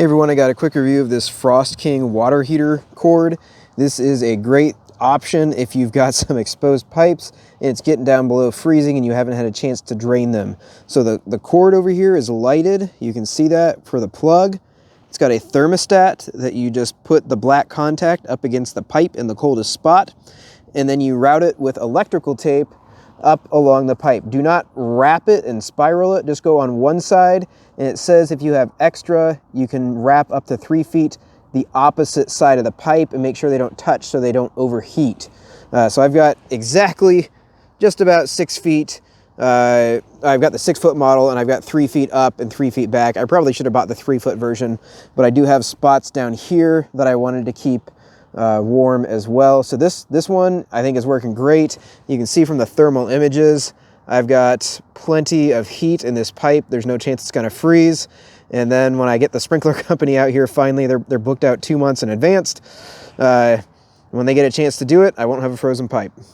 Hey everyone, I got a quick review of this Frost King water heater cord. This is a great option if you've got some exposed pipes and it's getting down below freezing and you haven't had a chance to drain them. So the cord over here is lighted. You can see that for the plug. It's got a thermostat that you just put the black contact up against the pipe in the coldest spot, and then you route it with electrical tape up along the pipe. Do not wrap it and spiral it, just go on one side, and it says if you have extra, you can wrap up to 3 feet the opposite side of the pipe and make sure they don't touch so they don't overheat. So I've got exactly just about 6 feet. I've got the 6-foot model and I've got 3 feet up and 3 feet back. I probably should have bought the 3-foot version, but I do have spots down here that I wanted to keep warm as well. So this one I think is working great. You can see from the thermal images, I've got plenty of heat in this pipe. There's no chance it's going to freeze. And then when I get the sprinkler company out here, finally, they're booked out 2 months in advance. When they get a chance to do it, I won't have a frozen pipe.